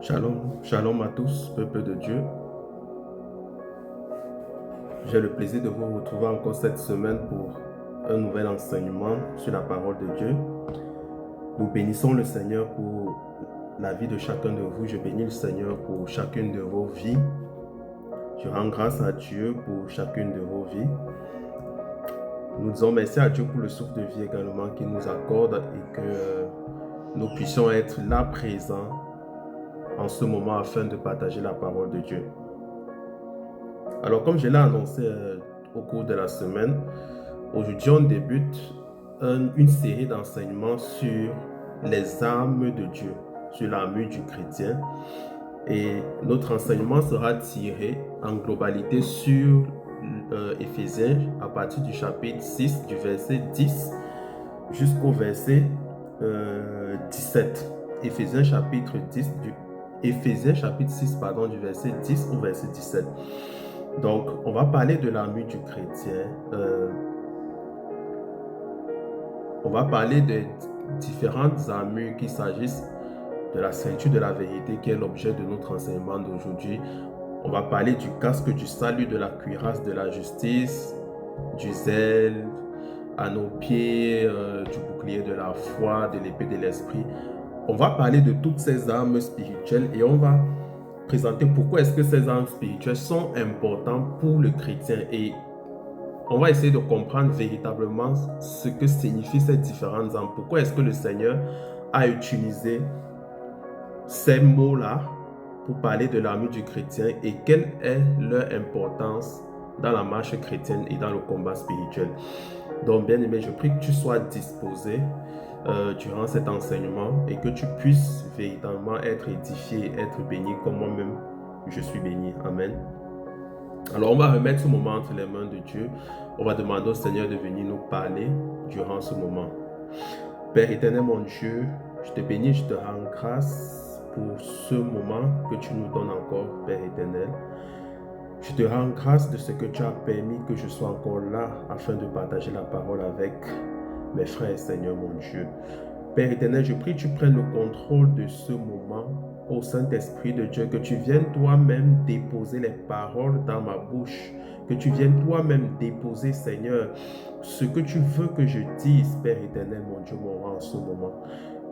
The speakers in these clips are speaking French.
Shalom, shalom à tous, peuple de Dieu. J'ai le plaisir de vous retrouver encore cette semaine pour un nouvel enseignement sur la parole de Dieu. Nous bénissons le Seigneur pour la vie de chacun de vous. Je bénis le Seigneur pour chacune de vos vies. Je rends grâce à Dieu pour chacune de vos vies. Nous disons merci à Dieu pour le souffle de vie également qu'il nous accorde et que nous puissions être là présents en ce moment afin de partager la parole de Dieu. Alors, comme je l'ai annoncé au cours de la semaine, aujourd'hui on débute une série d'enseignements sur les armes de Dieu, sur l'armure du chrétien. Et notre enseignement sera tiré en globalité sur Éphésiens à partir du chapitre 6, du verset 10 jusqu'au verset 17. Éphésiens chapitre 6, du verset 10 au verset 17. Donc, on va parler de l'armure du chrétien. On va parler de différentes armures, qu'il s'agisse de la ceinture de la vérité, qui est l'objet de notre enseignement d'aujourd'hui. On va parler du casque du salut, de la cuirasse de la justice, du zèle à nos pieds, du bouclier de la foi, de l'épée de l'esprit. On va parler de toutes ces armes spirituelles et on va présenter pourquoi est-ce que ces armes spirituelles sont importantes pour le chrétien et on va essayer de comprendre véritablement ce que signifient ces différentes armes. Pourquoi est-ce que le Seigneur a utilisé ces mots-là pour parler de l'armure du chrétien et quelle est leur importance dans la marche chrétienne et dans le combat spirituel. Donc, bien aimé, je prie que tu sois disposé durant cet enseignement et que tu puisses véritablement être édifié, être béni comme moi-même je suis béni. Amen. Alors on va remettre ce moment entre les mains de Dieu. On va demander au Seigneur de venir nous parler durant ce moment. Père éternel, mon Dieu, je te bénis, je te rends grâce pour ce moment que tu nous donnes encore, Père éternel. Je te rends grâce de ce que tu as permis que je sois encore là afin de partager la parole avec mes frères, Seigneur mon Dieu. Père éternel, je prie que tu prennes le contrôle de ce moment au Saint-Esprit de Dieu, que tu viennes toi-même déposer les paroles dans ma bouche, que tu viennes toi-même déposer, Seigneur, ce que tu veux que je dise, Père éternel, mon Dieu, mon roi, en ce moment.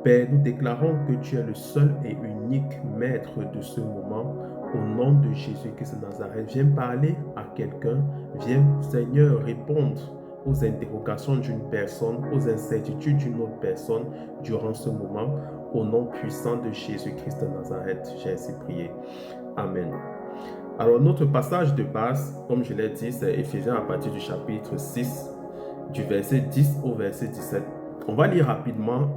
Père, nous déclarons que tu es le seul et unique maître de ce moment. Au nom de Jésus-Christ de Nazareth, viens parler à quelqu'un, viens, Seigneur, répondre aux interrogations d'une personne, aux incertitudes d'une autre personne durant ce moment. Au nom puissant de Jésus-Christ de Nazareth, j'ai ainsi prié. Amen. Alors, notre passage de base, comme je l'ai dit, c'est Éphésiens à partir du chapitre 6, du verset 10 au verset 17. On va lire rapidement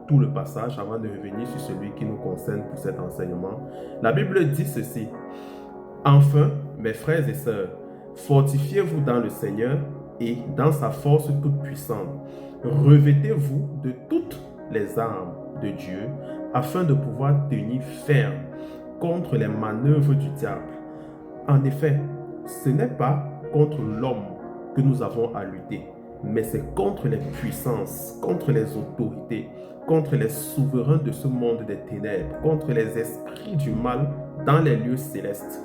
tout le passage avant de revenir sur celui qui nous concerne pour cet enseignement. La Bible dit ceci. Enfin, mes frères et sœurs, fortifiez-vous dans le Seigneur et dans sa force toute puissante. Revêtez-vous de toutes les armes de Dieu afin de pouvoir tenir ferme contre les manœuvres du diable. En effet, ce n'est pas contre l'homme que nous avons à lutter, mais c'est contre les puissances, contre les autorités, contre les souverains de ce monde des ténèbres, contre les esprits du mal dans les lieux célestes.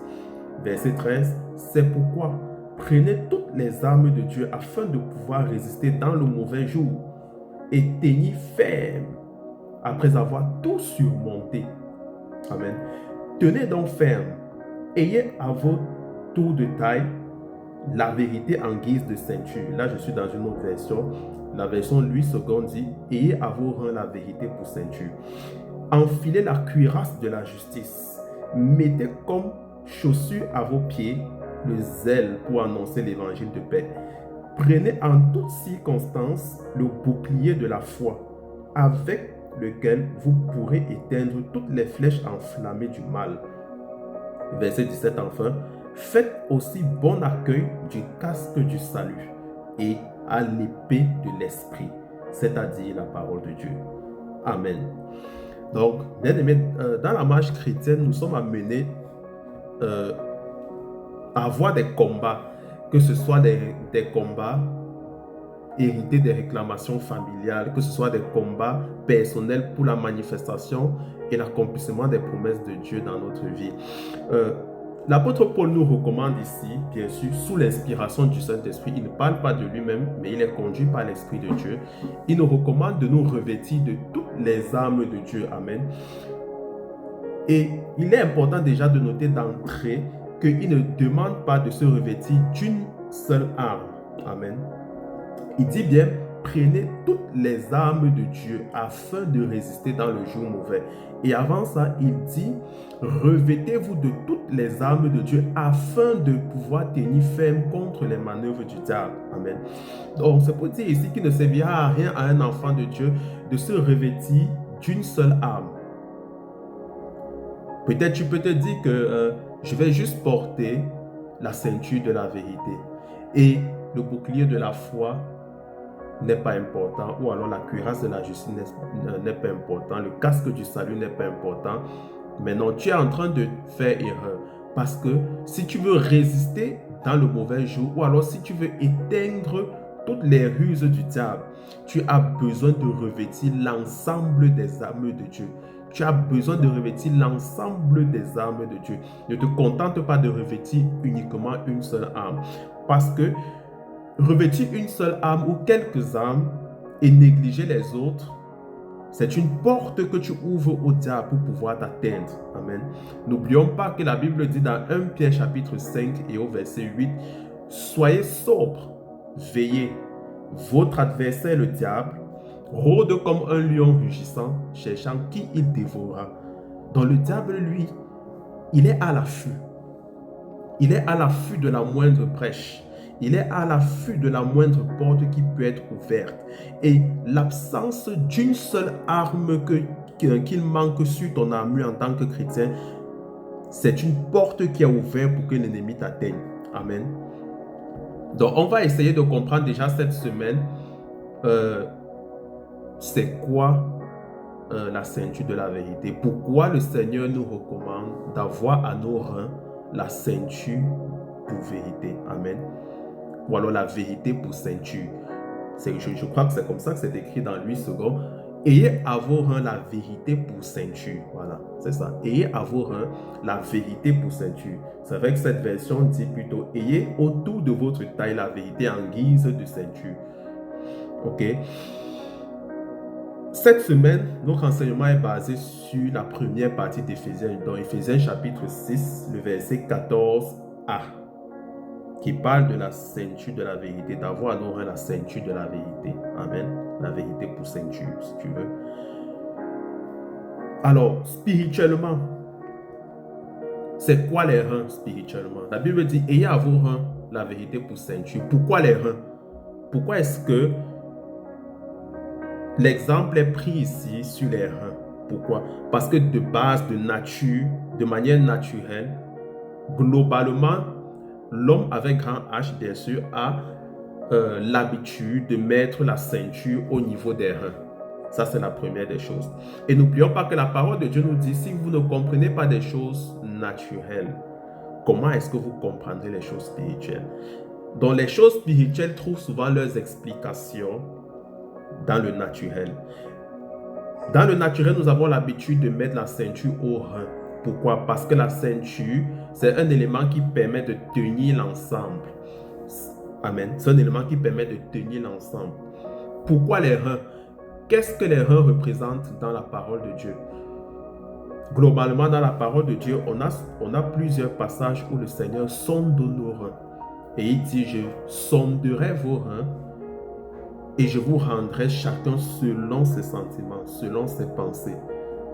Verset 13, c'est pourquoi prenez toutes les armes de Dieu afin de pouvoir résister dans le mauvais jour et tenir ferme après avoir tout surmonté. Amen. Tenez donc ferme, ayez à vos tours de taille la vérité en guise de ceinture. Là, je suis dans une autre version. La version Louis II dit, ayez à vos reins la vérité pour ceinture. Enfilez la cuirasse de la justice. Mettez comme chaussure à vos pieds le zèle pour annoncer l'évangile de paix. Prenez en toutes circonstances le bouclier de la foi, avec lequel vous pourrez éteindre toutes les flèches enflammées du mal. Verset 17 enfin. Faites aussi bon accueil du casque du salut et à l'épée de l'esprit, c'est-à-dire la parole de Dieu. Amen. Donc, bien aimé, dans la marche chrétienne, nous sommes amenés à avoir des combats, que ce soit des combats hériter des réclamations familiales, que ce soit des combats personnels pour la manifestation et l'accomplissement des promesses de Dieu dans notre vie. L'apôtre Paul nous recommande ici, bien sûr, sous l'inspiration du Saint-Esprit, il ne parle pas de lui-même, mais il est conduit par l'Esprit de Dieu. Il nous recommande de nous revêtir de toutes les armes de Dieu. Amen. Et il est important déjà de noter d'entrée qu'il ne demande pas de se revêtir d'une seule arme. Amen. Il dit bien, prenez toutes les armes de Dieu afin de résister dans le jour mauvais. Et avant ça, il dit, revêtez-vous de toutes les armes de Dieu afin de pouvoir tenir ferme contre les manœuvres du diable. Amen. Donc, c'est pour dire ici qu'il ne servira à rien à un enfant de Dieu de se revêtir d'une seule arme. Peut-être tu peux te dire que je vais juste porter la ceinture de la vérité et le bouclier de la foi n'est pas important, ou alors la cuirasse de la justice n'est pas important, le casque du salut n'est pas important. Mais non, tu es en train de faire erreur. Parce que si tu veux résister dans le mauvais jour, ou alors si tu veux éteindre toutes les ruses du diable, tu as besoin de revêtir l'ensemble des armes de Dieu. Tu as besoin de revêtir l'ensemble des armes de Dieu. Ne te contente pas de revêtir uniquement une seule arme. Parce que revêtir une seule arme ou quelques armes et négliger les autres, c'est une porte que tu ouvres au diable pour pouvoir t'atteindre. Amen. N'oublions pas que la Bible dit dans 1 Pierre chapitre 5 et au verset 8, « Soyez sobres, veillez. Votre adversaire, le diable, rôde comme un lion rugissant, cherchant qui il dévorera. » Donc le diable, lui, il est à l'affût. Il est à l'affût de la moindre brèche. Il est à l'affût de la moindre porte qui peut être ouverte. Et l'absence d'une seule arme qu'il manque sur ton armure en tant que chrétien, c'est une porte qui est ouverte pour que l'ennemi t'atteigne. Amen. Donc, on va essayer de comprendre déjà cette semaine c'est quoi la ceinture de la vérité. Pourquoi le Seigneur nous recommande d'avoir à nos reins la ceinture pour vérité. Amen. Ou alors la vérité pour ceinture. Je crois que c'est comme ça que c'est écrit dans Louis II. Ayez à vos reins la vérité pour ceinture. Voilà, c'est ça. Ayez à vos reins la vérité pour ceinture. C'est vrai que cette version dit plutôt ayez autour de votre taille la vérité en guise de ceinture. Ok. Cette semaine, notre enseignement est basé sur la première partie d'Éphésiens, dans Éphésiens chapitre 6, le verset 14a, qui parle de la ceinture de la vérité, d'avoir à nos reins la ceinture de la vérité. Amen. La vérité pour ceinture, si tu veux. Alors, spirituellement, c'est quoi les reins spirituellement? La Bible dit, ayez à vos reins la vérité pour ceinture. Pourquoi les reins? Pourquoi est-ce que l'exemple est pris ici sur les reins? Pourquoi? Parce que de base, de nature, de manière naturelle, globalement, l'homme avec grand H, bien sûr, a l'habitude de mettre la ceinture au niveau des reins. Ça, c'est la première des choses. Et n'oublions pas que la parole de Dieu nous dit, si vous ne comprenez pas des choses naturelles, comment est-ce que vous comprendrez les choses spirituelles? Donc, les choses spirituelles trouvent souvent leurs explications dans le naturel. Dans le naturel, nous avons l'habitude de mettre la ceinture au rein. Pourquoi? Parce que la ceinture, c'est un élément qui permet de tenir l'ensemble. Amen. C'est un élément qui permet de tenir l'ensemble. Pourquoi les reins? Qu'est-ce que les reins représentent dans la parole de Dieu? Globalement, dans la parole de Dieu, on a plusieurs passages où le Seigneur sonde nos reins. Et il dit, je sonderai vos reins et je vous rendrai chacun selon ses sentiments, selon ses pensées,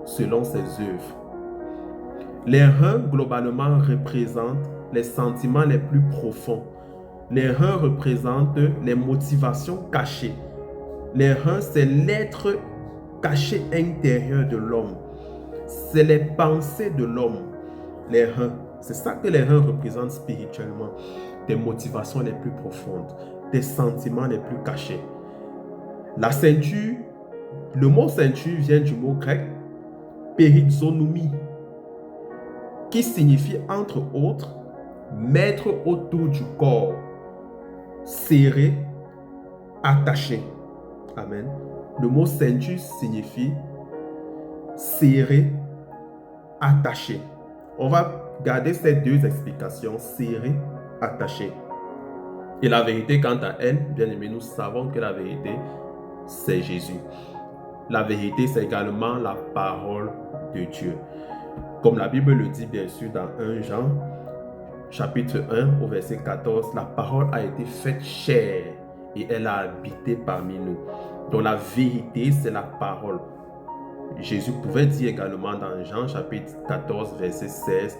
selon ses œuvres. Les reins, globalement, représentent les sentiments les plus profonds. Les reins représentent les motivations cachées. Les reins, c'est l'être caché intérieur de l'homme. C'est les pensées de l'homme. Les reins, c'est ça que les reins représentent spirituellement. Des motivations les plus profondes, des sentiments les plus cachés. La ceinture, le mot ceinture vient du mot grec périzonomie, qui signifie entre autres mettre autour du corps, serrer, attaché. Amen. Le mot ceinture signifie serré, attaché. On va garder ces deux explications, serré, attaché. Et la vérité, quant à elle, bien aimé, nous savons que la vérité, c'est Jésus. La vérité, c'est également la parole de Dieu. Comme la Bible le dit bien sûr dans 1 Jean, chapitre 1 au verset 14, la parole a été faite chair et elle a habité parmi nous. Donc la vérité, c'est la parole. Jésus pouvait dire également dans Jean chapitre 14 verset 16,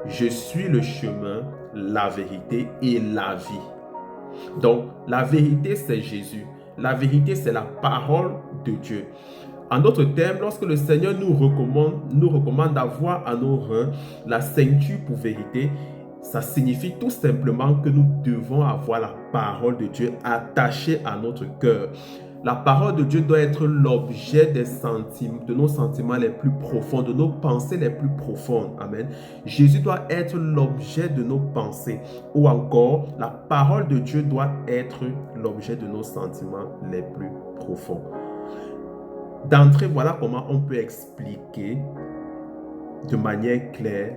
je suis le chemin, la vérité et la vie. Donc la vérité, c'est Jésus. La vérité, c'est la parole de Dieu. En d'autres termes, lorsque le Seigneur nous recommande d'avoir à nos reins la ceinture pour vérité, ça signifie tout simplement que nous devons avoir la parole de Dieu attachée à notre cœur. La parole de Dieu doit être l'objet des sentiments, de nos sentiments les plus profonds, de nos pensées les plus profondes. Amen. Jésus doit être l'objet de nos pensées. Ou encore, la parole de Dieu doit être l'objet de nos sentiments les plus profonds. D'entrée, voilà comment on peut expliquer de manière claire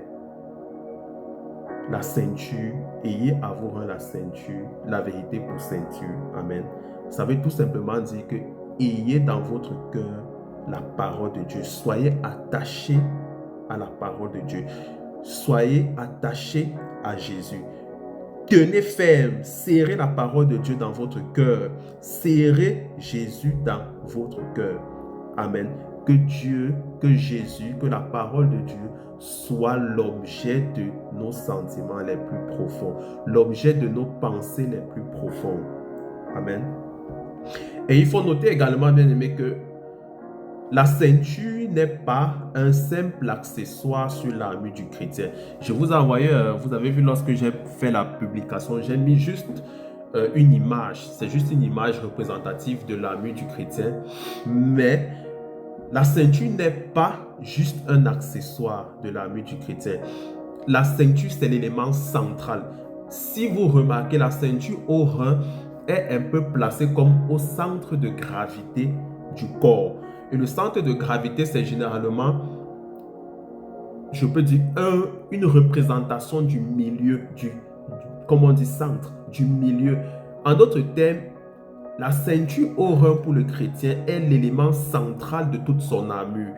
la ceinture. Ayez à vos reins la ceinture, la vérité pour ceinture. Amen. Ça veut tout simplement dire que ayez dans votre cœur la parole de Dieu. Soyez attachés à la parole de Dieu. Soyez attachés à Jésus. Tenez ferme, serrez la parole de Dieu dans votre cœur. Serrez Jésus dans votre cœur. Amen. Que Dieu, que Jésus, que la parole de Dieu soit l'objet de nos sentiments les plus profonds, l'objet de nos pensées les plus profondes. Amen. Et il faut noter également, bien aimé, que la ceinture n'est pas un simple accessoire sur l'armure du chrétien. Je vous ai envoyé, vous avez vu lorsque j'ai fait la publication, j'ai mis juste une image. C'est juste une image représentative de l'armure du chrétien. Mais la ceinture n'est pas juste un accessoire de l'armure du chrétien. La ceinture, c'est l'élément central. Si vous remarquez, la ceinture au rein est un peu placée comme au centre de gravité du corps. Et le centre de gravité, c'est généralement, je peux dire, une représentation du milieu, comme on dit, centre, du milieu. En d'autres termes, la ceinture au rein pour le chrétien est l'élément central de toute son armure.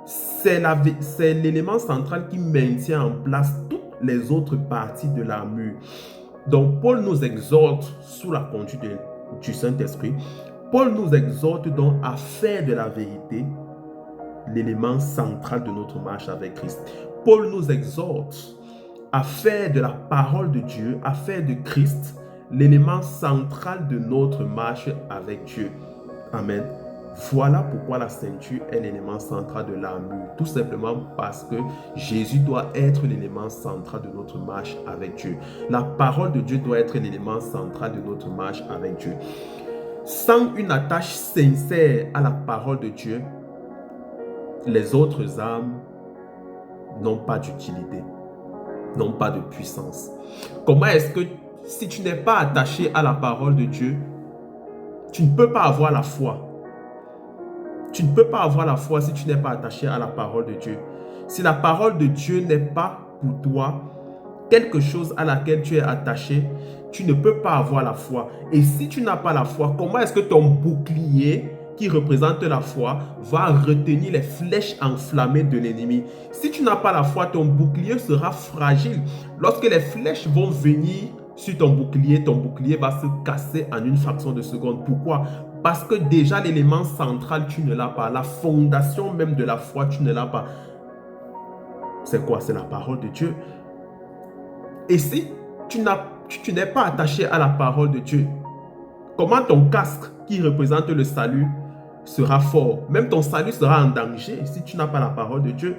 C'est l'élément central qui maintient en place toutes les autres parties de l'armure. Donc, Paul nous exhorte, sous la conduite du Saint-Esprit, Paul nous exhorte donc à faire de la vérité l'élément central de notre marche avec Christ. Paul nous exhorte à faire de la parole de Dieu, à faire de Christ l'élément central de notre marche avec Dieu. Amen. Voilà pourquoi la ceinture est l'élément central de l'armure. Tout simplement parce que Jésus doit être l'élément central de notre marche avec Dieu. La parole de Dieu doit être l'élément central de notre marche avec Dieu. Sans une attache sincère à la parole de Dieu, les autres armes n'ont pas d'utilité, n'ont pas de puissance. Comment est-ce que si tu n'es pas attaché à la parole de Dieu, tu ne peux pas avoir la foi? Tu ne peux pas avoir la foi si tu n'es pas attaché à la parole de Dieu. Si la parole de Dieu n'est pas pour toi quelque chose à laquelle tu es attaché, tu ne peux pas avoir la foi. Et si tu n'as pas la foi, comment est-ce que ton bouclier qui représente la foi va retenir les flèches enflammées de l'ennemi? Si tu n'as pas la foi, ton bouclier sera fragile. Lorsque les flèches vont venir sur ton bouclier va se casser en une fraction de seconde. Pourquoi? Parce que déjà l'élément central, tu ne l'as pas. La fondation même de la foi, tu ne l'as pas. C'est quoi? C'est la parole de Dieu. Et si tu n'es pas attaché à la parole de Dieu, comment ton casque qui représente le salut sera fort? Même ton salut sera en danger si tu n'as pas la parole de Dieu.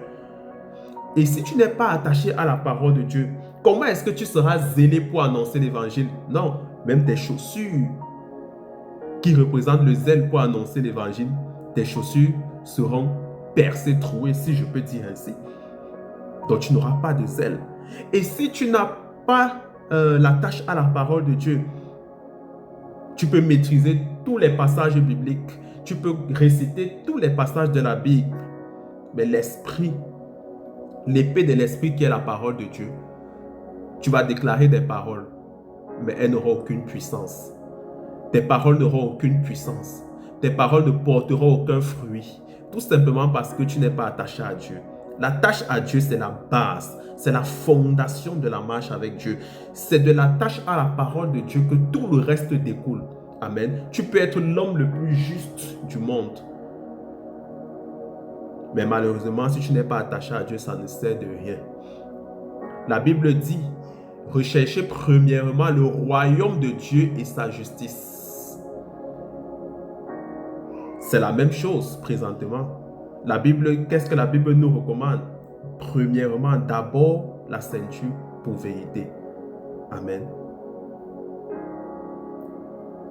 Et si tu n'es pas attaché à la parole de Dieu, comment est-ce que tu seras zélé pour annoncer l'évangile? Non, même tes chaussures qui représentent le zèle pour annoncer l'évangile, tes chaussures seront percées, trouées, si je peux dire ainsi. Donc tu n'auras pas de zèle. Et si tu n'as pas l'attache à la parole de Dieu, Tu peux maîtriser tous les passages bibliques. Tu peux réciter tous les passages de la Bible. Mais l'esprit, l'épée de l'esprit qui est la parole de Dieu, tu vas déclarer des paroles, mais elles n'auront aucune puissance. Tes paroles n'auront aucune puissance. Tes paroles ne porteront aucun fruit. Tout simplement parce que tu n'es pas attaché à Dieu. L'attache à Dieu, c'est la base. C'est la fondation de la marche avec Dieu. C'est de l'attache à la parole de Dieu que tout le reste découle. Amen. Tu peux être l'homme le plus juste du monde. Mais malheureusement, si tu n'es pas attaché à Dieu, ça ne sert de rien. La Bible dit, recherchez premièrement le royaume de Dieu et sa justice. C'est la même chose présentement. La Bible, qu'est-ce que la Bible nous recommande? Premièrement, d'abord la ceinture pour vérité. Amen.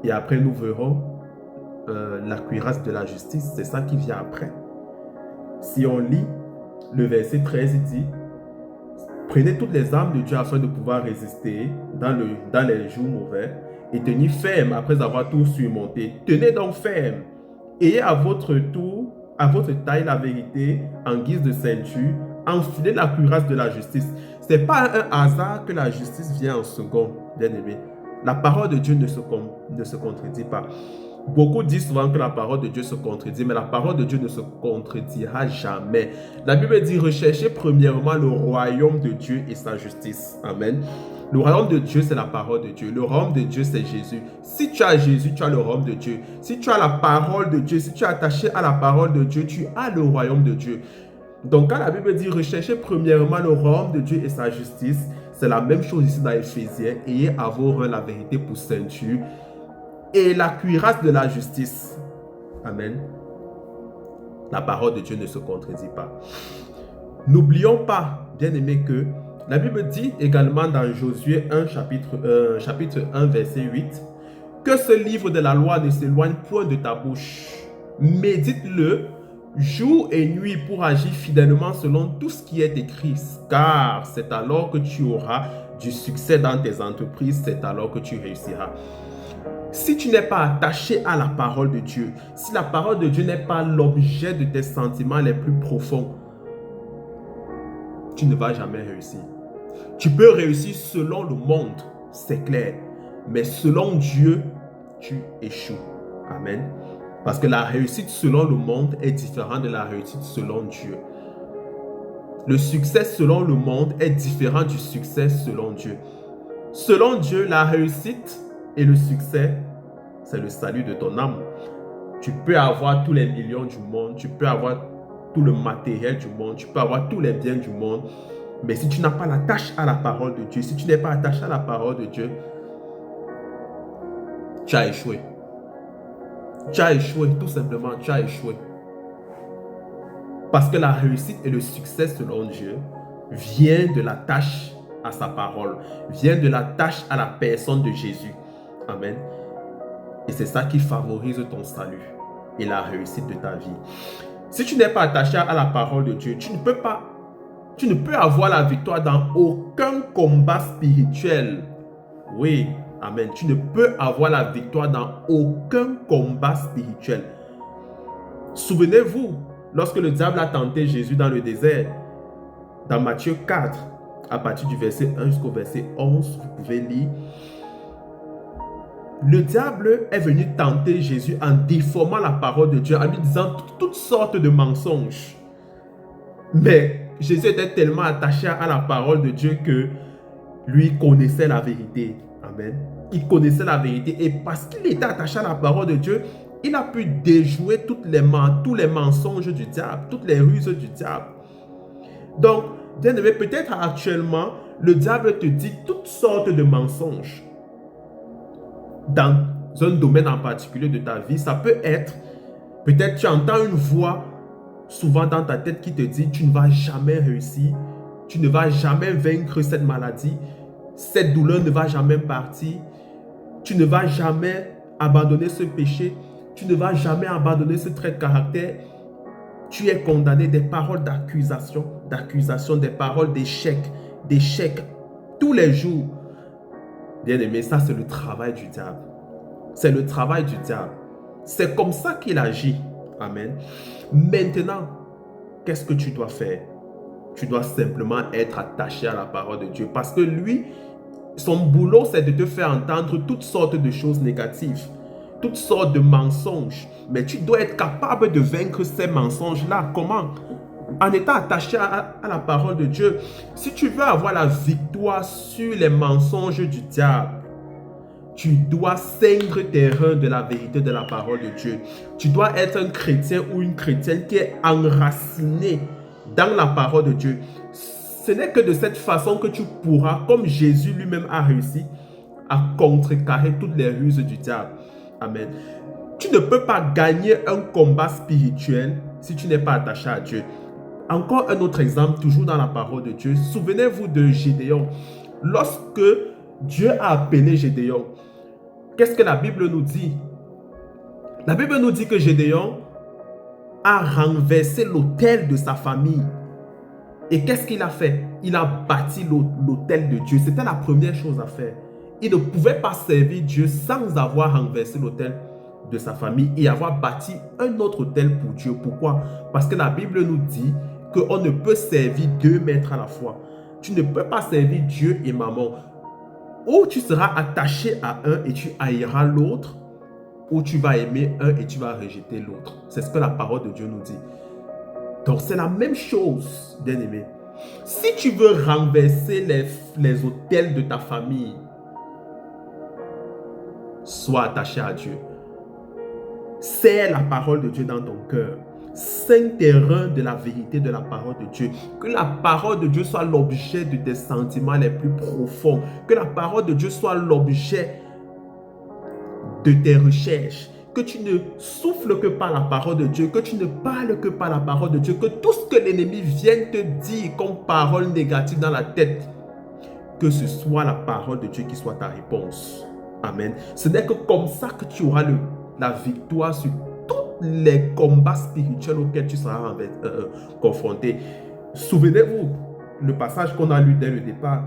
Et après, nous verrons la cuirasse de la justice. C'est ça qui vient après. Si on lit, le verset 13 dit, prenez toutes les armes de Dieu afin de pouvoir résister dans les jours mauvais et tenir ferme après avoir tout surmonté. Tenez donc ferme. Ayez à votre tour, à votre taille la vérité en guise de ceinture. Enfilez la cuirasse de la justice. Ce n'est pas un hasard que la justice vient en second, bien aimé. La parole de Dieu ne se contredit pas. Beaucoup disent souvent que la parole de Dieu se contredit, mais la parole de Dieu ne se contredira jamais. La Bible dit, recherchez premièrement le royaume de Dieu et sa justice. Amen. Le royaume de Dieu, c'est la parole de Dieu. Le royaume de Dieu, c'est Jésus. Si tu as Jésus, tu as le royaume de Dieu. Si tu as la parole de Dieu, si tu es attaché à la parole de Dieu, tu as le royaume de Dieu. Donc, quand la Bible dit, recherchez premièrement le royaume de Dieu et sa justice, c'est la même chose ici dans Éphésiens. Ayez à vos reins la vérité pour ceinture et la cuirasse de la justice. Amen. La parole de Dieu ne se contredit pas. N'oublions pas, bien aimé, que la Bible dit également dans Josué 1, chapitre 1, verset 8, que ce livre de la loi ne s'éloigne point de ta bouche. Médite-le jour et nuit pour agir fidèlement selon tout ce qui est écrit, car c'est alors que tu auras du succès dans tes entreprises, c'est alors que tu réussiras. Si tu n'es pas attaché à la parole de Dieu, si la parole de Dieu n'est pas l'objet de tes sentiments les plus profonds, tu ne vas jamais réussir. Tu peux réussir selon le monde, c'est clair, mais selon Dieu, tu échoues. Amen. Parce que la réussite selon le monde est différente de la réussite selon Dieu. Le succès selon le monde est différent du succès selon Dieu. Selon Dieu, la réussite et le succès, c'est le salut de ton âme. Tu peux avoir tous les millions du monde, tu peux avoir tout le matériel du monde, tu peux avoir tous les biens du monde, mais si tu n'as pas l'attache à la parole de Dieu, si tu n'es pas attaché à la parole de Dieu, tu as échoué. Tu as échoué, tout simplement, tu as échoué. Parce que la réussite et le succès selon Dieu vient de l'attache à sa parole, vient de l'attache à la personne de Jésus. Amen. Et c'est ça qui favorise ton salut et la réussite de ta vie. Si tu n'es pas attaché à la parole de Dieu, tu ne peux avoir la victoire dans aucun combat spirituel. Oui, amen. Tu ne peux avoir la victoire dans aucun combat spirituel. Souvenez-vous, lorsque le diable a tenté Jésus dans le désert, dans Matthieu 4, à partir du verset 1 jusqu'au verset 11, vous pouvez lire. Le diable est venu tenter Jésus en déformant la parole de Dieu, en lui disant toutes sortes de mensonges. Mais Jésus était tellement attaché à la parole de Dieu que lui connaissait la vérité. Amen. Il connaissait la vérité et parce qu'il était attaché à la parole de Dieu, il a pu déjouer tous les mensonges du diable, toutes les ruses du diable. Donc, bien aimé, peut-être actuellement, le diable te dit toutes sortes de mensonges. Dans un domaine en particulier de ta vie, ça peut être, peut-être tu entends une voix souvent dans ta tête qui te dit tu ne vas jamais réussir, tu ne vas jamais vaincre cette maladie, cette douleur ne va jamais partir, tu ne vas jamais abandonner ce péché, tu ne vas jamais abandonner ce trait de caractère. Tu es condamné, des paroles d'accusation, des paroles d'échec, tous les jours. Bien aimé, ça c'est le travail du diable. C'est le travail du diable. C'est comme ça qu'il agit. Amen. Maintenant, qu'est-ce que tu dois faire? Tu dois simplement être attaché à la parole de Dieu. Parce que lui, son boulot, c'est de te faire entendre toutes sortes de choses négatives, toutes sortes de mensonges. Mais tu dois être capable de vaincre ces mensonges-là. Comment? En étant attaché à la parole de Dieu. Si tu veux avoir la victoire sur les mensonges du diable, tu dois ceindre tes reins de la vérité de la parole de Dieu. Tu dois être un chrétien ou une chrétienne qui est enraciné dans la parole de Dieu. Ce n'est que de cette façon que tu pourras, comme Jésus lui-même a réussi, à contrecarrer toutes les ruses du diable. Amen. Tu ne peux pas gagner un combat spirituel si tu n'es pas attaché à Dieu. Encore un autre exemple, toujours dans la parole de Dieu. Souvenez-vous de Gédéon. Lorsque Dieu a appelé Gédéon, qu'est-ce que la Bible nous dit? La Bible nous dit que Gédéon a renversé l'autel de sa famille. Et qu'est-ce qu'il a fait? Il a bâti l'autel de Dieu. C'était la première chose à faire. Il ne pouvait pas servir Dieu sans avoir renversé l'autel de sa famille et avoir bâti un autre autel pour Dieu. Pourquoi? Parce que la Bible nous dit qu'on ne peut servir deux maîtres à la fois. Tu ne peux pas servir Dieu et maman. Ou tu seras attaché à un et tu haïras l'autre, ou tu vas aimer un et tu vas rejeter l'autre. C'est ce que la parole de Dieu nous dit. Donc c'est la même chose, bien aimé. Si tu veux renverser les autels de ta famille, sois attaché à Dieu. Serre la parole de Dieu dans ton cœur. Saigne tes reins de la vérité de la parole de Dieu. Que la parole de Dieu soit l'objet de tes sentiments les plus profonds. Que la parole de Dieu soit l'objet de tes recherches. Que tu ne souffles que par la parole de Dieu. Que tu ne parles que par la parole de Dieu. Que tout ce que l'ennemi vienne te dire comme parole négative dans la tête, que ce soit la parole de Dieu qui soit ta réponse. Amen. Ce n'est que comme ça que tu auras la victoire sur les combats spirituels auxquels tu seras confronté. Souvenez-vous, le passage qu'on a lu dès le départ,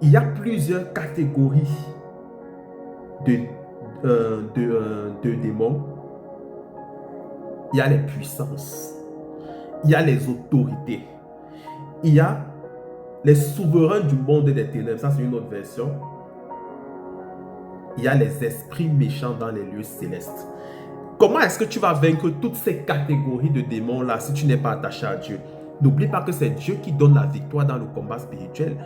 il y a plusieurs catégories de démons. Il y a les puissances, il y a les autorités, il y a les souverains du monde des ténèbres, ça c'est une autre version. Il y a les esprits méchants dans les lieux célestes. Comment est-ce que tu vas vaincre toutes ces catégories de démons-là si tu n'es pas attaché à Dieu? N'oublie pas que c'est Dieu qui donne la victoire dans le combat spirituel.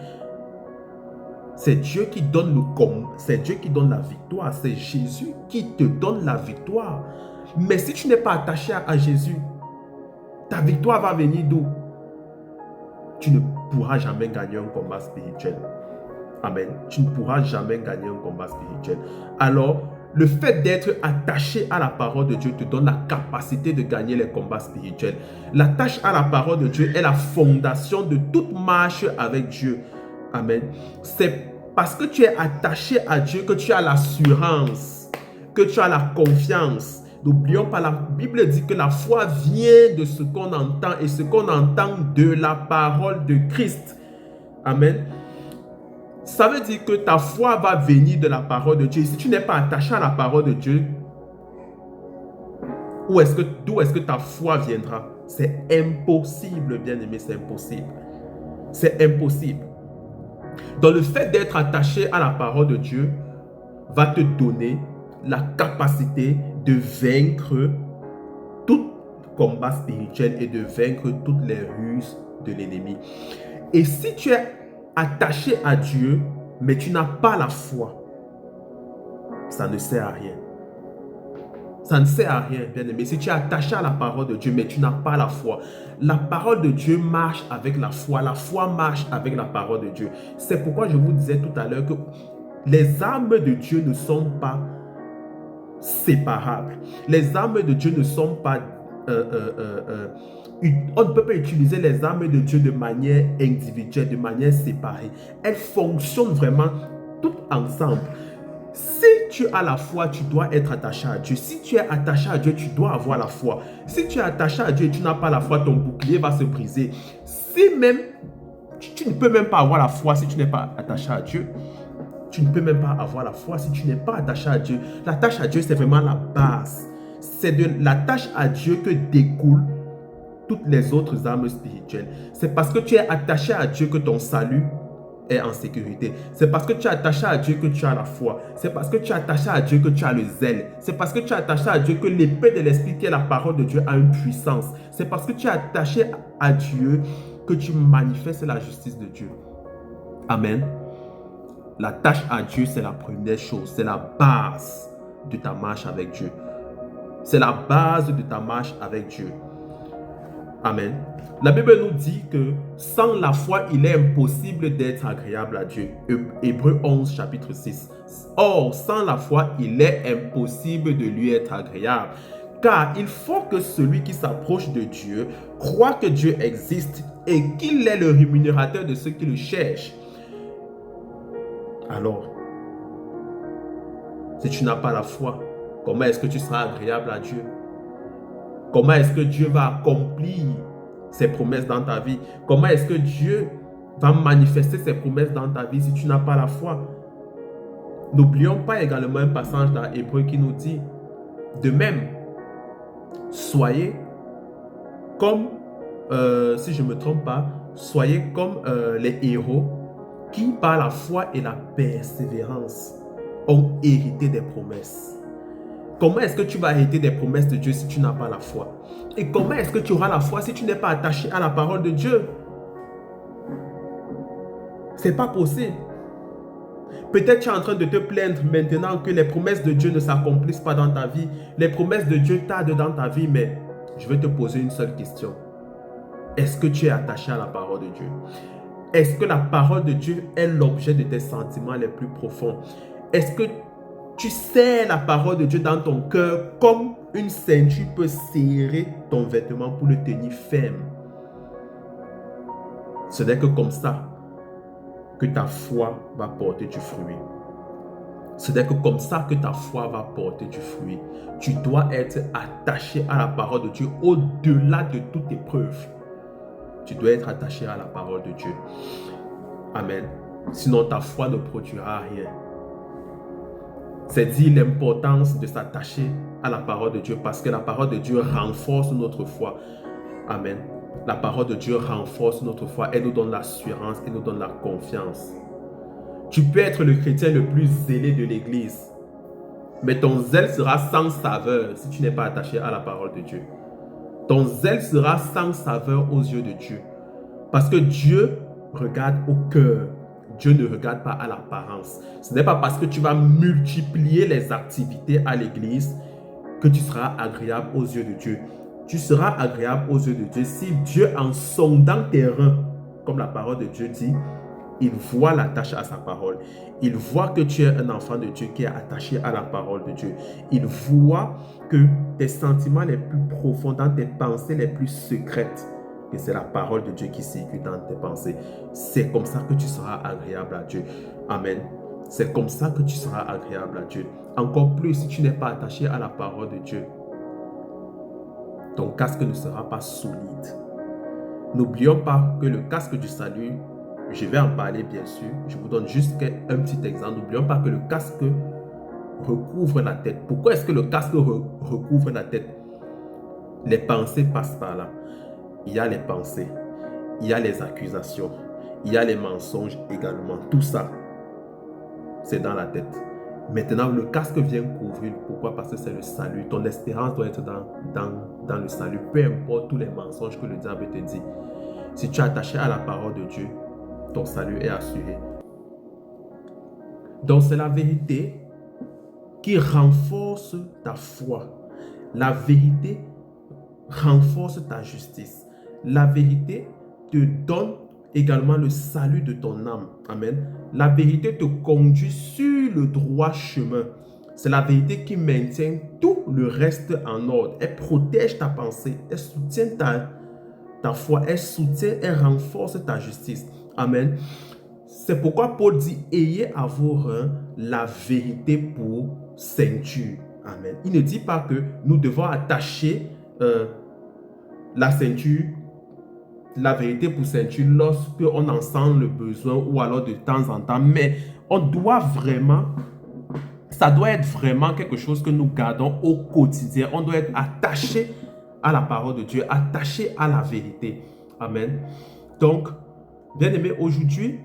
C'est Dieu qui donne la victoire. C'est Jésus qui te donne la victoire. Mais si tu n'es pas attaché à Jésus, ta victoire va venir d'où? Tu ne pourras jamais gagner un combat spirituel. Amen. Tu ne pourras jamais gagner un combat spirituel. Alors, le fait d'être attaché à la parole de Dieu te donne la capacité de gagner les combats spirituels. L'attache à la parole de Dieu est la fondation de toute marche avec Dieu. Amen. C'est parce que tu es attaché à Dieu que tu as l'assurance, que tu as la confiance. N'oublions pas, la Bible dit que la foi vient de ce qu'on entend et ce qu'on entend de la parole de Christ. Amen. Ça veut dire que ta foi va venir de la parole de Dieu. Si tu n'es pas attaché à la parole de Dieu, d'où est-ce que ta foi viendra? C'est impossible, bien aimé, c'est impossible. C'est impossible. Donc le fait d'être attaché à la parole de Dieu va te donner la capacité de vaincre tout combat spirituel et de vaincre toutes les ruses de l'ennemi. Et si tu es attaché à Dieu, mais tu n'as pas la foi, ça ne sert à rien. Ça ne sert à rien, bien aimé. Si tu es attaché à la parole de Dieu, mais tu n'as pas la foi, la parole de Dieu marche avec la foi. La foi marche avec la parole de Dieu. C'est pourquoi je vous disais tout à l'heure que les armes de Dieu ne sont pas séparables. Les armes de Dieu ne sont pas... on ne peut pas utiliser les armes de Dieu de manière individuelle, de manière séparée. Elles fonctionnent vraiment toutes ensemble. Si tu as la foi, tu dois être attaché à Dieu. Si tu es attaché à Dieu, tu dois avoir la foi. Si tu es attaché à Dieu et tu n'as pas la foi, ton bouclier va se briser. Si même, tu ne peux même pas avoir la foi si tu n'es pas attaché à Dieu. tu ne peux même pas avoir la foi si tu n'es pas attaché à Dieu. L'attache à Dieu, c'est vraiment la base. C'est de l'attache à Dieu que découlent toutes les autres armes spirituelles. C'est parce que tu es attaché à Dieu que ton salut est en sécurité. C'est parce que tu es attaché à Dieu que tu as la foi. C'est parce que tu es attaché à Dieu que tu as le zèle. C'est parce que tu es attaché à Dieu que l'épée de l'Esprit qui est la parole de Dieu a une puissance. C'est parce que tu es attaché à Dieu que tu manifestes la justice de Dieu. Amen. L'attache à Dieu, c'est la première chose. C'est la base de ta marche avec Dieu. C'est la base de ta marche avec Dieu. Amen. La Bible nous dit que sans la foi, il est impossible d'être agréable à Dieu. Hébreux 11, chapitre 6. Or, sans la foi, il est impossible de lui être agréable. Car il faut que celui qui s'approche de Dieu croit que Dieu existe et qu'il est le rémunérateur de ceux qui le cherchent. Alors, si tu n'as pas la foi, comment est-ce que tu seras agréable à Dieu? Comment est-ce que Dieu va accomplir ses promesses dans ta vie? Comment est-ce que Dieu va manifester ses promesses dans ta vie si tu n'as pas la foi? N'oublions pas également un passage dans Hébreux qui nous dit, de même, soyez comme, si je ne me trompe pas, soyez comme les héros qui, par la foi et la persévérance, ont hérité des promesses. Comment est-ce que tu vas hériter des promesses de Dieu si tu n'as pas la foi? Et comment est-ce que tu auras la foi si tu n'es pas attaché à la parole de Dieu? C'est pas possible. Peut-être tu es en train de te plaindre maintenant que les promesses de Dieu ne s'accomplissent pas dans ta vie. Les promesses de Dieu tardent dans ta vie, mais je vais te poser une seule question. Est-ce que tu es attaché à la parole de Dieu? Est-ce que la parole de Dieu est l'objet de tes sentiments les plus profonds? Est-ce que tu serres la parole de Dieu dans ton cœur comme une ceinture peut serrer ton vêtement pour le tenir ferme? Ce n'est que comme ça que ta foi va porter du fruit. Ce n'est que comme ça que ta foi va porter du fruit. Tu dois être attaché à la parole de Dieu au-delà de toute épreuve. Tu dois être attaché à la parole de Dieu. Amen. Sinon, ta foi ne produira rien. C'est dire l'importance de s'attacher à la parole de Dieu parce que la parole de Dieu renforce notre foi. Amen. La parole de Dieu renforce notre foi. Elle nous donne l'assurance, elle nous donne la confiance. Tu peux être le chrétien le plus zélé de l'Église, mais ton zèle sera sans saveur si tu n'es pas attaché à la parole de Dieu. Ton zèle sera sans saveur aux yeux de Dieu. Parce que Dieu regarde au cœur. Dieu ne regarde pas à l'apparence. Ce n'est pas parce que tu vas multiplier les activités à l'église que tu seras agréable aux yeux de Dieu. Tu seras agréable aux yeux de Dieu si Dieu, en sondant tes reins, comme la parole de Dieu dit, il voit l'attache à sa parole. Il voit que tu es un enfant de Dieu qui est attaché à la parole de Dieu. Il voit que tes sentiments les plus profonds, dans tes pensées les plus secrètes, que c'est la parole de Dieu qui circule dans tes pensées. C'est comme ça que tu seras agréable à Dieu. Amen. C'est comme ça que tu seras agréable à Dieu. Encore plus si tu n'es pas attaché à la parole de Dieu. Ton casque ne sera pas solide. N'oublions pas que le casque du salut, je vais en parler bien sûr. Je vous donne juste un petit exemple. N'oublions pas que le casque recouvre la tête. Pourquoi est-ce que le casque recouvre la tête? Les pensées passent par là. Il y a les pensées, il y a les accusations, il y a les mensonges également. Tout ça, c'est dans la tête. Maintenant, le casque vient couvrir. Pourquoi? Parce que c'est le salut. Ton espérance doit être dans le salut. Peu importe tous les mensonges que le diable te dit. Si tu es attaché à la parole de Dieu, ton salut est assuré. Donc, c'est la vérité qui renforce ta foi. La vérité renforce ta justice. La vérité te donne également le salut de ton âme. Amen. La vérité te conduit sur le droit chemin. C'est la vérité qui maintient tout le reste en ordre. Elle protège ta pensée. Elle soutient ta foi. Elle soutient, elle renforce ta justice. Amen. C'est pourquoi Paul dit, ayez à vos reins la vérité pour ceinture. Amen. Il ne dit pas que nous devons attacher la ceinture, la vérité pour ceinture lorsque on en sent le besoin ou alors de temps en temps, mais on doit vraiment, ça doit être vraiment quelque chose que nous gardons au quotidien. On doit être attaché à la parole de Dieu, attaché à la vérité. Amen. Donc, bien aimé, aujourd'hui,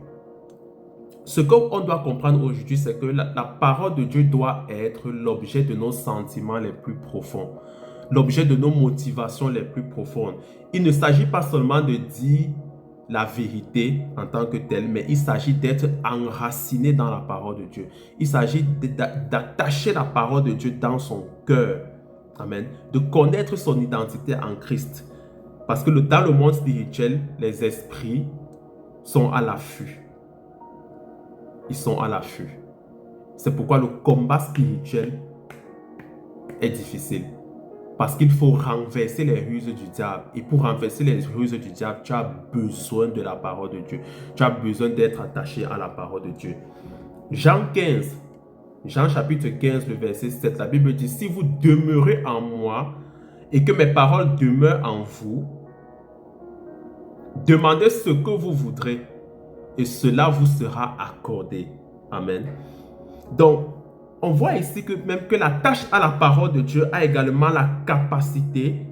ce qu'on doit comprendre aujourd'hui, c'est que la parole de Dieu doit être l'objet de nos sentiments les plus profonds, l'objet de nos motivations les plus profondes. Il ne s'agit pas seulement de dire la vérité en tant que telle, mais il s'agit d'être enraciné dans la parole de Dieu. Il s'agit d'attacher la parole de Dieu dans son cœur. Amen. De connaître son identité en Christ. Parce que dans le monde spirituel, les esprits sont à l'affût. Ils sont à l'affût. C'est pourquoi le combat spirituel est difficile. Parce qu'il faut renverser les ruses du diable. Et pour renverser les ruses du diable, tu as besoin de la parole de Dieu. Tu as besoin d'être attaché à la parole de Dieu. Jean chapitre 15, le verset 7, la Bible dit, « Si vous demeurez en moi et que mes paroles demeurent en vous, demandez ce que vous voudrez et cela vous sera accordé. » Amen. Donc, on voit ici que même que la tâche à la parole de Dieu a également la capacité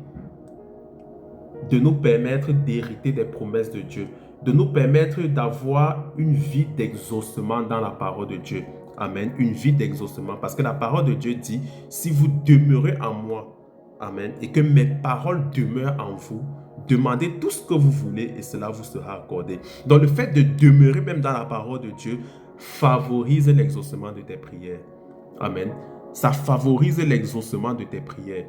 de nous permettre d'hériter des promesses de Dieu, de nous permettre d'avoir une vie d'exaucement dans la parole de Dieu. Amen. Une vie d'exaucement. Parce que la parole de Dieu dit, si vous demeurez en moi, amen, et que mes paroles demeurent en vous, demandez tout ce que vous voulez et cela vous sera accordé. Donc le fait de demeurer même dans la parole de Dieu favorise l'exaucement de tes prières. Amen. Ça favorise l'exaucement de tes prières.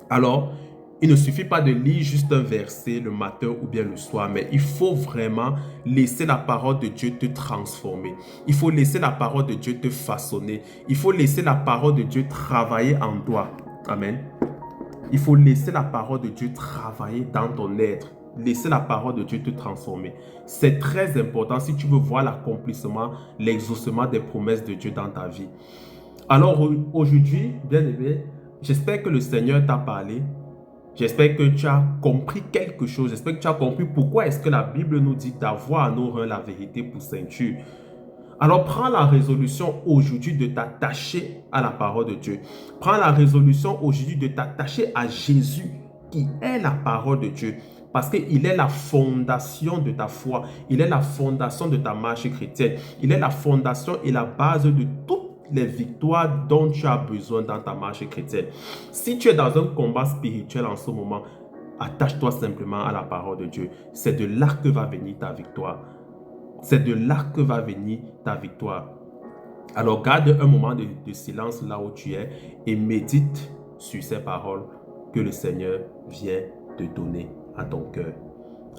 Alors, il ne suffit pas de lire juste un verset le matin ou bien le soir, mais il faut vraiment laisser la parole de Dieu te transformer. Il faut laisser la parole de Dieu te façonner. Il faut laisser la parole de Dieu travailler en toi. Amen. Il faut laisser la parole de Dieu travailler dans ton être. Laisser la parole de Dieu te transformer. C'est très important si tu veux voir l'accomplissement, l'exaucement des promesses de Dieu dans ta vie. Alors aujourd'hui, bien aimé, j'espère que le Seigneur t'a parlé. J'espère que tu as compris quelque chose. J'espère que tu as compris pourquoi est-ce que la Bible nous dit d'avoir à nos reins la vérité pour ceinture. Alors prends la résolution aujourd'hui de t'attacher à la parole de Dieu. Prends la résolution aujourd'hui de t'attacher à Jésus qui est la parole de Dieu. Parce qu'il est la fondation de ta foi. Il est la fondation de ta marche chrétienne. Il est la fondation et la base de toutes les victoires dont tu as besoin dans ta marche chrétienne. Si tu es dans un combat spirituel en ce moment, attache-toi simplement à la parole de Dieu. C'est de là que va venir ta victoire. C'est de là que va venir ta victoire. Alors garde un moment de silence là où tu es et médite sur ces paroles que le Seigneur vient de donner à ton cœur.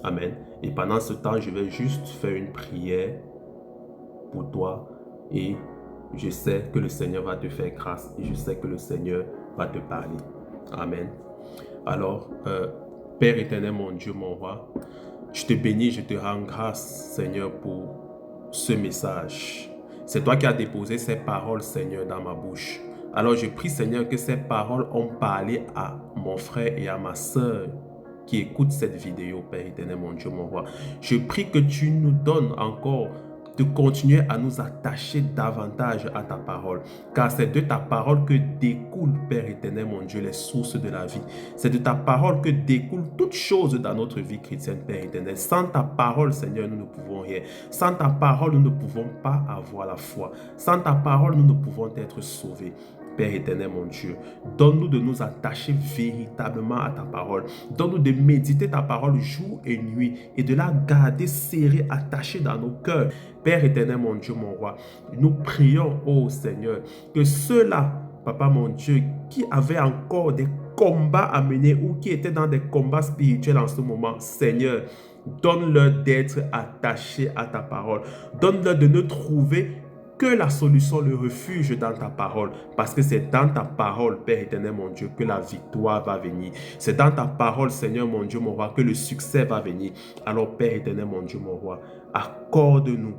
Amen. Et pendant ce temps, je vais juste faire une prière pour toi et je sais que le Seigneur va te faire grâce et je sais que le Seigneur va te parler. Amen. Alors, Père éternel, mon Dieu, mon roi, je te bénis, je te rends grâce, Seigneur, pour ce message. C'est toi qui as déposé ces paroles, Seigneur, dans ma bouche. Alors, je prie, Seigneur, que ces paroles ont parlé à mon frère et à ma soeur qui écoutent cette vidéo, Père éternel, mon Dieu, mon roi. Je prie que tu nous donnes encore de continuer à nous attacher davantage à ta parole. Car c'est de ta parole que découle, Père éternel, mon Dieu, les sources de la vie. C'est de ta parole que découle toutes choses dans notre vie chrétienne, Père éternel. Sans ta parole, Seigneur, nous ne pouvons rien. Sans ta parole, nous ne pouvons pas avoir la foi. Sans ta parole, nous ne pouvons être sauvés. Père éternel, mon Dieu, donne-nous de nous attacher véritablement à ta parole. Donne-nous de méditer ta parole jour et nuit et de la garder serrée, attachée dans nos cœurs. Père éternel, mon Dieu, mon roi, nous prions, ô Seigneur, que ceux-là, Papa, mon Dieu, qui avaient encore des combats à mener ou qui étaient dans des combats spirituels en ce moment, Seigneur, donne-leur d'être attachés à ta parole. Donne-leur de ne trouver que la solution, le refuge dans ta parole. Parce que c'est dans ta parole, Père éternel, mon Dieu, que la victoire va venir. C'est dans ta parole, Seigneur, mon Dieu, mon roi, que le succès va venir. Alors, Père éternel, mon Dieu, mon roi, accorde-nous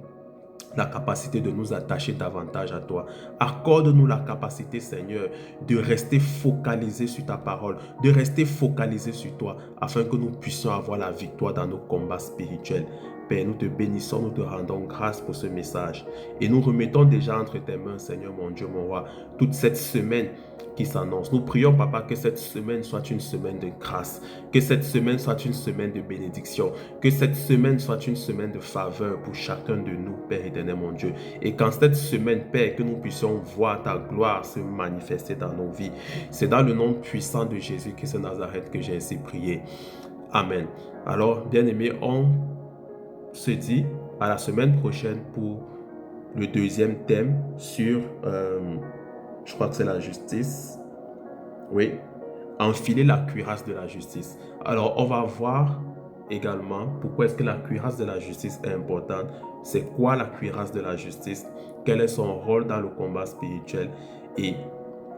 la capacité de nous attacher davantage à toi. Accorde-nous la capacité, Seigneur, de rester focalisé sur ta parole, de rester focalisé sur toi, afin que nous puissions avoir la victoire dans nos combats spirituels. Père, nous te bénissons, nous te rendons grâce pour ce message. Et nous remettons déjà entre tes mains, Seigneur mon Dieu, mon roi, toute cette semaine qui s'annonce. Nous prions, Papa, que cette semaine soit une semaine de grâce, que cette semaine soit une semaine de bénédiction, que cette semaine soit une semaine de faveur pour chacun de nous, Père éternel, mon Dieu. Et qu'en cette semaine, Père, que nous puissions voir ta gloire se manifester dans nos vies. C'est dans le nom puissant de Jésus-Christ de Nazareth que j'ai ainsi prié. Amen. Alors, bien-aimés, on se dit à la semaine prochaine pour le deuxième thème sur, je crois que c'est la justice. Oui, enfiler la cuirasse de la justice. Alors, on va voir également pourquoi est-ce que la cuirasse de la justice est importante. C'est quoi la cuirasse de la justice? Quel est son rôle dans le combat spirituel? Et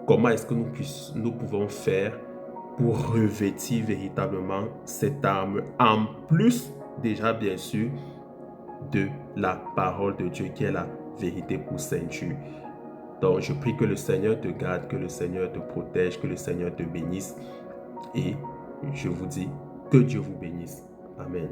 comment est-ce que nous pouvons faire pour revêtir véritablement cette arme, en plus déjà bien sûr de la parole de Dieu qui est la vérité pour ceinture. Donc je prie que le Seigneur te garde, que le Seigneur te protège, que le Seigneur te bénisse et je vous dis que Dieu vous bénisse. Amen.